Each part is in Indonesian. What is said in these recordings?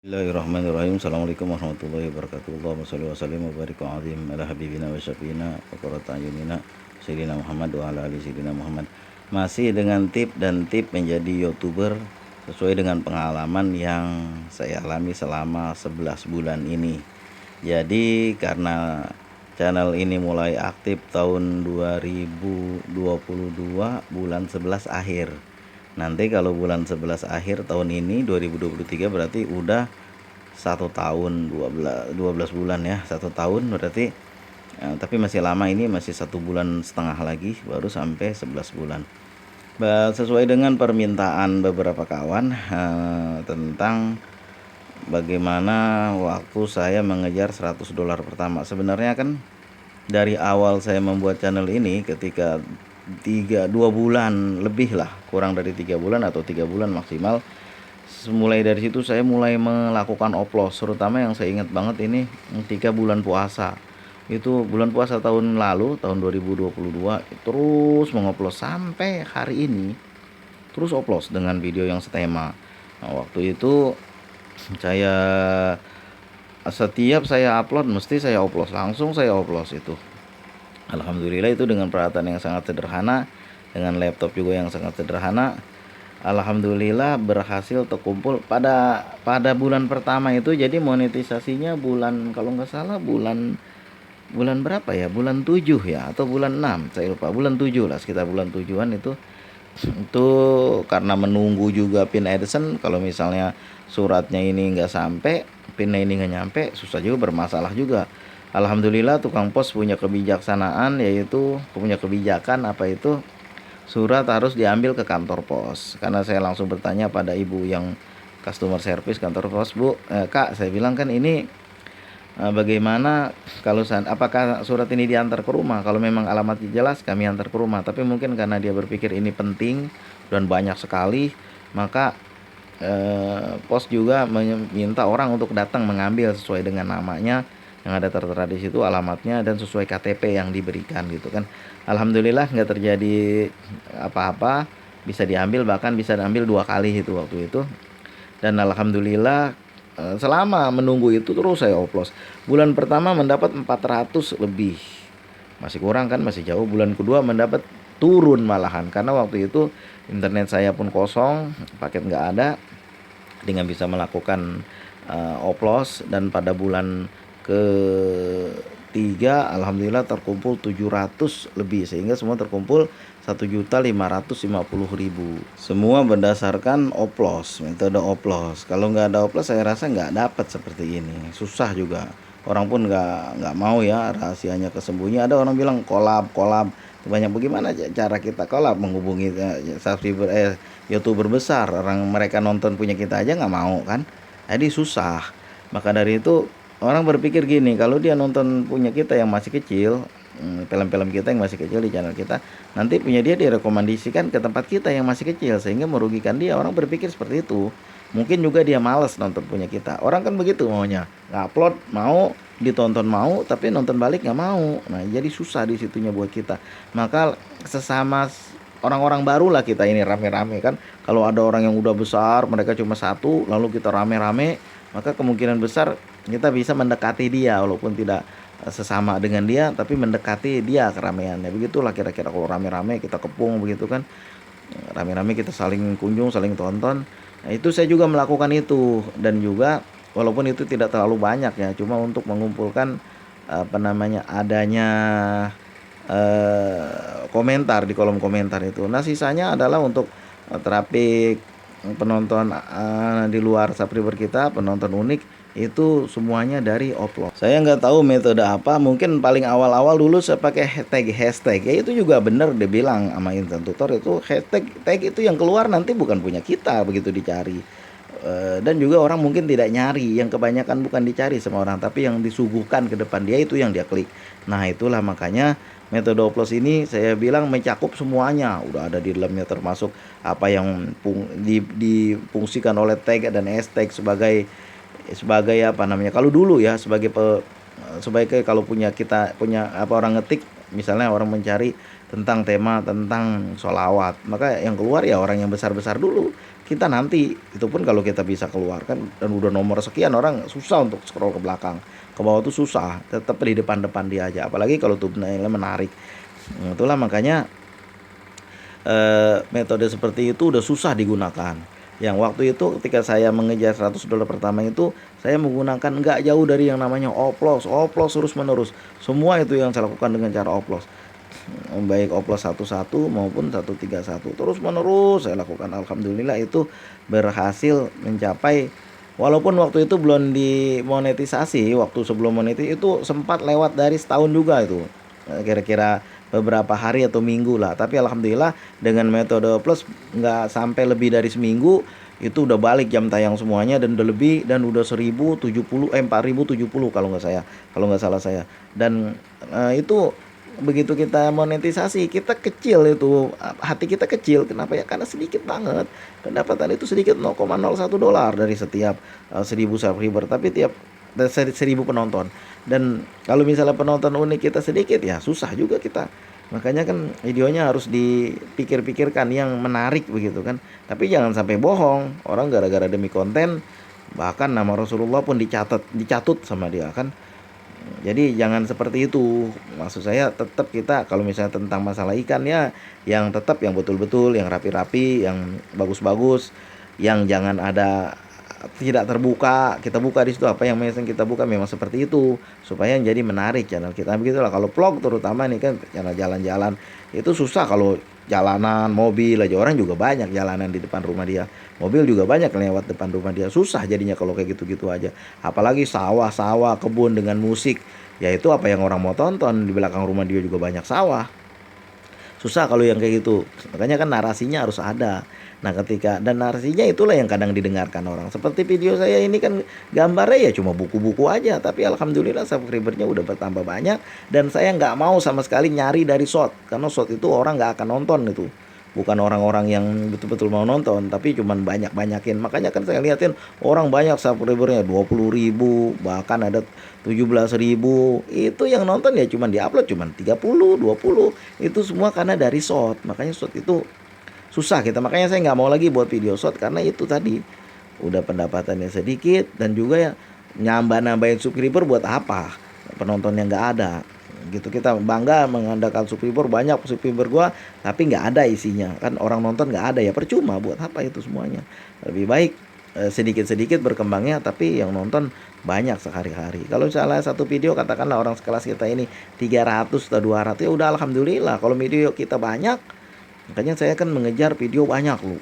Bismillahirrahmanirrahim. Assalamualaikum warahmatullahi wabarakatuh. Allahumma shalli wa sallim wa barik wa azim ala habibina wa syafiina wa qurrata ayunina sayyidina Muhammad wa ala ali sayyidina Muhammad. Masih dengan tip dan tip menjadi YouTuber sesuai dengan pengalaman yang saya alami selama 11 bulan ini. Jadi karena channel ini mulai aktif tahun 2022 bulan 11 akhir. Nanti kalau bulan 11 akhir tahun ini 2023 berarti udah 1 tahun 12 bulan ya, 1 tahun berarti tapi masih lama, ini masih 1,5 bulan lagi baru sampai 11 bulan. Sesuai dengan permintaan beberapa kawan tentang bagaimana waktu saya mengejar $100 pertama. Sebenarnya kan dari awal saya membuat channel ini ketika 2 bulan lebih lah, kurang dari 3 bulan atau 3 bulan maksimal. Mulai dari situ saya mulai melakukan oplos, terutama yang saya ingat banget ini 3 bulan puasa. Itu bulan puasa tahun lalu, tahun 2022, terus mengoplos sampai hari ini, terus oplos dengan video yang setema. Nah, waktu itu setiap saya upload mesti saya oplos, langsung saya oplos itu. Alhamdulillah itu dengan peralatan yang sangat sederhana, dengan laptop juga yang sangat sederhana. Alhamdulillah berhasil terkumpul pada bulan pertama itu. Jadi monetisasinya bulan, kalau nggak salah bulan berapa ya, bulan 7 ya atau bulan 6, saya lupa, bulan 7 lah, sekitar bulan 7-an itu karena menunggu juga pin AdSense. Kalau misalnya suratnya ini nggak sampai, pinnya ini nggak nyampe, susah juga, bermasalah juga. Alhamdulillah tukang pos punya kebijaksanaan, yaitu punya kebijakan apa itu, surat harus diambil ke kantor pos. Karena saya langsung bertanya pada ibu yang customer service kantor pos, "Bu, Kak," saya bilang, "kan ini bagaimana kalau apakah surat ini diantar ke rumah? Kalau memang alamatnya jelas kami antar ke rumah." Tapi mungkin karena dia berpikir ini penting dan banyak sekali, maka pos juga meminta orang untuk datang mengambil sesuai dengan namanya yang ada tertera di situ, alamatnya, dan sesuai KTP yang diberikan gitu kan. Alhamdulillah nggak terjadi apa-apa, bisa diambil, bahkan bisa diambil 2 kali itu waktu itu. Dan alhamdulillah selama menunggu itu terus saya oplos. Bulan pertama mendapat 400 lebih, masih kurang kan, masih jauh. Bulan kedua mendapat turun malahan, karena waktu itu internet saya pun kosong, paket nggak ada, dengan bisa melakukan oplos. Dan pada bulan ketiga alhamdulillah terkumpul 700 lebih, sehingga semua terkumpul 1.550.000. Semua berdasarkan oplos, metode oplos. Kalau nggak ada oplos saya rasa nggak dapat seperti ini, susah juga. Orang pun nggak mau ya, rahasianya kesembunyi. Ada orang bilang kolab banyak. Bagaimana cara kita kolab? Menghubungi subscriber YouTuber besar, orang mereka nonton punya kita aja nggak mau kan, jadi susah. Maka dari itu orang berpikir gini, kalau dia nonton punya kita yang masih kecil, film-film kita yang masih kecil di channel kita, nanti punya dia direkomendasikan ke tempat kita yang masih kecil, sehingga merugikan dia. Orang berpikir seperti itu. Mungkin juga dia malas nonton punya kita. Orang kan begitu maunya, ngupload mau, ditonton mau, tapi nonton balik nggak mau. Nah, jadi susah di situnya buat kita. Maka sesama orang-orang baru lah kita ini rame-rame kan. Kalau ada orang yang udah besar, mereka cuma satu, lalu kita rame-rame, maka kemungkinan besar kita bisa mendekati dia, walaupun tidak sesama dengan dia, tapi mendekati dia keramaiannya. Begitulah kira-kira kalau rame-rame kita kepung begitu kan, rame-rame kita saling kunjung, saling tonton. Nah, itu saya juga melakukan itu, dan juga walaupun itu tidak terlalu banyak ya, cuma untuk mengumpulkan adanya komentar di kolom komentar itu. Nah, sisanya adalah untuk traffic penonton di luar subscriber kita, penonton unik, itu semuanya dari oplos. Saya nggak tahu metode apa, mungkin paling awal-awal dulu saya pakai hashtag ya, itu juga bener dia bilang sama Insan Tutor, itu hashtag itu yang keluar nanti bukan punya kita begitu dicari. Dan juga orang mungkin tidak nyari, yang kebanyakan bukan dicari sama orang, tapi yang disuguhkan ke depan dia itu yang dia klik. Nah, itulah makanya metode oplos ini saya bilang mencakup semuanya, udah ada di dalamnya, termasuk apa yang difungsikan oleh tag dan hashtag sebagai apa namanya, kalau dulu ya, sebagai kalau kita punya apa, orang ngetik, misalnya orang mencari tentang tema tentang sholawat, maka yang keluar ya orang yang besar-besar dulu. Kita nanti, itu pun kalau kita bisa keluarkan dan udah nomor sekian, orang susah untuk scroll ke belakang, ke bawah tuh susah, tetap di depan-depan dia aja, apalagi kalau thumbnailnya menarik. Itulah makanya metode seperti itu udah susah digunakan. Yang waktu itu ketika saya mengejar $100 pertama itu, saya menggunakan nggak jauh dari yang namanya oplos, oplos terus menerus. Semua itu yang saya lakukan dengan cara oplos. Baik oplos 11 maupun 131 terus menerus saya lakukan. Alhamdulillah itu berhasil mencapai, walaupun waktu itu belum dimonetisasi, waktu sebelum monetisasi itu sempat lewat dari setahun juga itu. Kira-kira beberapa hari atau minggu lah, tapi alhamdulillah dengan metode plus nggak sampai lebih dari seminggu itu udah balik jam tayang semuanya, dan udah lebih, dan udah 4070 kalau nggak salah saya. Dan itu begitu kita monetisasi, kita kecil itu, hati kita kecil. Kenapa ya? Karena sedikit banget pendapatan itu, sedikit $0,01 dari setiap 1000 subscriber, tapi tiap 1000 penonton. Dan kalau misalnya penonton unik kita sedikit, ya susah juga kita. Makanya kan videonya harus dipikir-pikirkan yang menarik begitu kan. Tapi jangan sampai bohong. Orang gara-gara demi konten, bahkan nama Rasulullah pun dicatut sama dia kan. Jadi jangan seperti itu. Maksud saya tetap kita kalau misalnya tentang masalah ikan ya, yang tetap yang betul-betul, yang rapi-rapi, yang bagus-bagus, yang jangan ada tidak terbuka. Kita buka di situ apa yang memang kita buka memang seperti itu, supaya jadi menarik channel kita begitulah. Kalau vlog terutama nih kan, channel jalan-jalan itu susah. Kalau jalanan mobil aja, orang juga banyak jalanan di depan rumah dia, mobil juga banyak lewat depan rumah dia, susah jadinya kalau kayak gitu-gitu aja. Apalagi sawah-sawah, kebun dengan musik, ya itu apa yang orang mau tonton. Di belakang rumah dia juga banyak sawah, susah kalau yang kayak gitu. Makanya kan narasinya harus ada. Nah ketika, dan narasinya itulah yang kadang didengarkan orang. Seperti video saya ini kan gambarnya ya cuma buku-buku aja, tapi alhamdulillah subscribernya udah bertambah banyak. Dan saya nggak mau sama sekali nyari dari short, karena short itu orang nggak akan nonton itu. Bukan orang-orang yang betul-betul mau nonton, tapi cuman banyak-banyakin. Makanya kan saya liatin orang banyak subscribernya 20.000, bahkan ada 17.000. Itu yang nonton ya cuman diupload cuman 30, 20. Itu semua karena dari short. Makanya short itu susah kita. Makanya saya nggak mau lagi buat video short, karena itu tadi udah pendapatannya sedikit, dan juga ya nambahin subscriber buat apa, penontonnya nggak ada gitu. Kita bangga mengandalkan subscriber, banyak subscriber gua tapi nggak ada isinya kan, orang nonton nggak ada, ya percuma, buat apa itu semuanya. Lebih baik sedikit-sedikit berkembangnya, tapi yang nonton banyak sehari-hari. Kalau misalnya satu video katakanlah orang sekelas kita ini 300 atau 200, ya udah alhamdulillah. Kalau video kita banyak, makanya saya kan mengejar video banyak loh.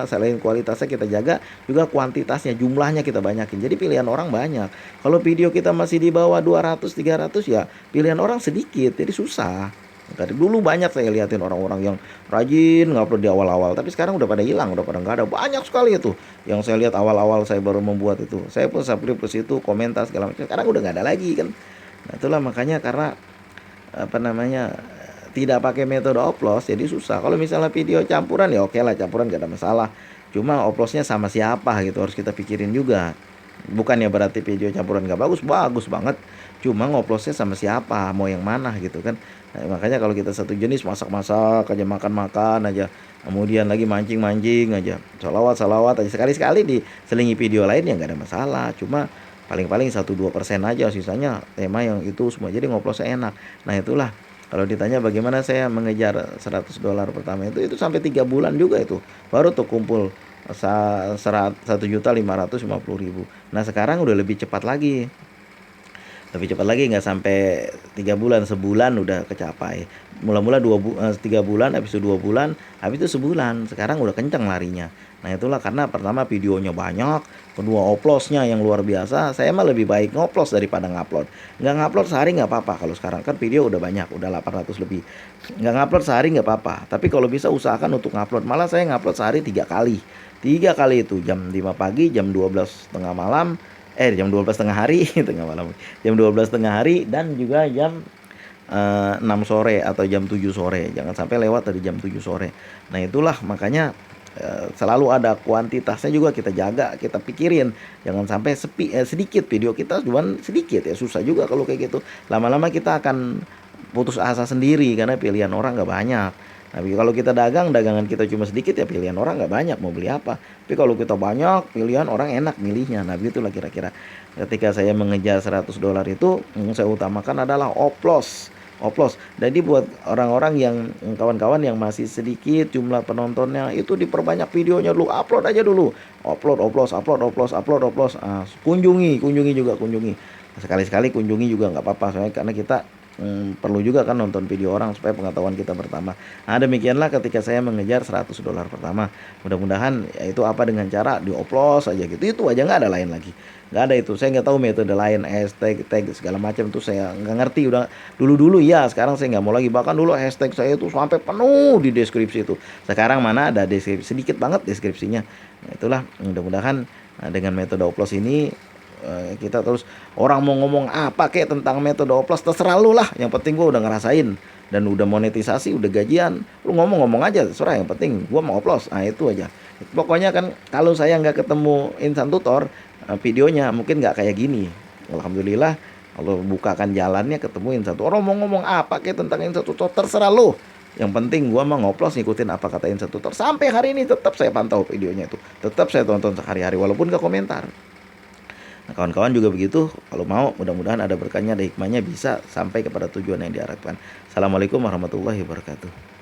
Selain kualitasnya kita jaga, juga kuantitasnya, jumlahnya kita banyakin. Jadi pilihan orang banyak. Kalau video kita masih di bawah 200, 300, ya pilihan orang sedikit. Jadi susah. Dari dulu banyak saya liatin orang-orang yang rajin ngupload di awal-awal, tapi sekarang udah pada hilang, udah pada nggak ada. Banyak sekali itu yang saya lihat awal-awal saya baru membuat itu. Saya pun subscribe ke situ, komentar segala macam. Sekarang udah nggak ada lagi kan. Nah, itulah makanya, karena tidak pakai metode oplos jadi susah. Kalau misalnya video campuran ya oke lah, campuran gak ada masalah. Cuma oplosnya sama siapa gitu harus kita pikirin juga. Bukannya berarti video campuran gak bagus, bagus banget. Cuma ngoplosnya sama siapa, mau yang mana gitu kan. Nah, makanya kalau kita satu jenis masak-masak aja, makan-makan aja, kemudian lagi mancing-mancing aja, salawat-salawat aja, sekali-sekali diselingi video lain ya gak ada masalah. Cuma paling-paling 1-2% aja, sisanya tema yang itu semua, jadi ngoplosnya enak. Nah itulah, kalau ditanya bagaimana saya mengejar $100 pertama itu sampai 3 bulan juga itu. Baru tuh kumpul 1.550.000. Nah sekarang udah lebih cepat lagi. Lebih cepat lagi, nggak sampai 3 bulan, sebulan udah kecapai. Mula-mula 3 bulan, habis itu 2 bulan, habis itu sebulan. Sekarang udah kenceng larinya. Nah itulah karena pertama videonya banyak, kedua oplosnya yang luar biasa. Saya mah lebih baik ngoplos daripada ngupload. Nggak ngupload sehari nggak apa-apa, kalau sekarang kan video udah banyak, udah 800 lebih. Nggak ngupload sehari nggak apa-apa, tapi kalau bisa usahakan untuk ngupload. Malah saya ngupload sehari 3 kali. 3 kali itu jam 5 pagi, jam 12 tengah malam, jam 12 tengah hari, tengah malam, jam 12 tengah hari, dan juga jam 6 sore atau jam 7 sore. Jangan sampai lewat dari jam 7 sore. Nah itulah makanya selalu ada kuantitasnya juga kita jaga, kita pikirin. Jangan sampai sedikit video kita, cuman sedikit ya susah juga kalau kayak gitu. Lama-lama kita akan putus asa sendiri karena pilihan orang nggak banyak. Tapi kalau kita dagangan kita cuma sedikit, ya pilihan orang nggak banyak mau beli apa. Tapi kalau kita banyak pilihan, orang enak milihnya. Nah begitulah kira-kira ketika saya mengejar $100 itu, yang saya utamakan adalah oplos. Oplos. Jadi buat orang-orang yang kawan-kawan yang masih sedikit jumlah penontonnya, itu diperbanyak videonya dulu, upload aja dulu. Upload, oplos, upload, oplos, upload, oplos. Kunjungi juga kunjungi. Sekali-sekali kunjungi juga nggak apa-apa, soalnya karena kita perlu juga kan nonton video orang supaya pengetahuan kita bertambah. Nah, demikianlah ketika saya mengejar $100 pertama. Mudah-mudahan ya itu apa, dengan cara dioplos aja gitu. Itu aja, nggak ada lain lagi. Nggak ada itu. Saya nggak tahu metode lain, hashtag, tag segala macam tuh saya nggak ngerti. Udah dulu-dulu ya, sekarang saya nggak mau lagi. Bahkan dulu hashtag saya itu sampai penuh di deskripsi itu. Sekarang mana ada deskripsi, sedikit banget deskripsinya. Nah, itulah mudah-mudahan dengan metode oplos ini kita terus, orang mau ngomong apa kayak tentang metode oplos terserah lu lah, yang penting gua udah ngerasain dan udah monetisasi, udah gajian, lu ngomong-ngomong aja terserah, yang penting gua mau oplos. Nah itu aja pokoknya kan. Kalau saya nggak ketemu insan tutor, videonya mungkin nggak kayak gini. Alhamdulillah kalau bukakan jalannya ketemu insan tutor, orang mau ngomong apa kayak tentang insan tutor terserah lu, yang penting gua mah ngoplos, ngikutin apa kata insan tutor. Sampai hari ini tetap saya pantau videonya itu, tetap saya tonton sehari-hari walaupun gak komentar. Nah, kawan-kawan juga begitu, kalau mau mudah-mudahan ada berkahnya, ada hikmahnya, bisa sampai kepada tujuan yang diharapkan. Assalamualaikum warahmatullahi wabarakatuh.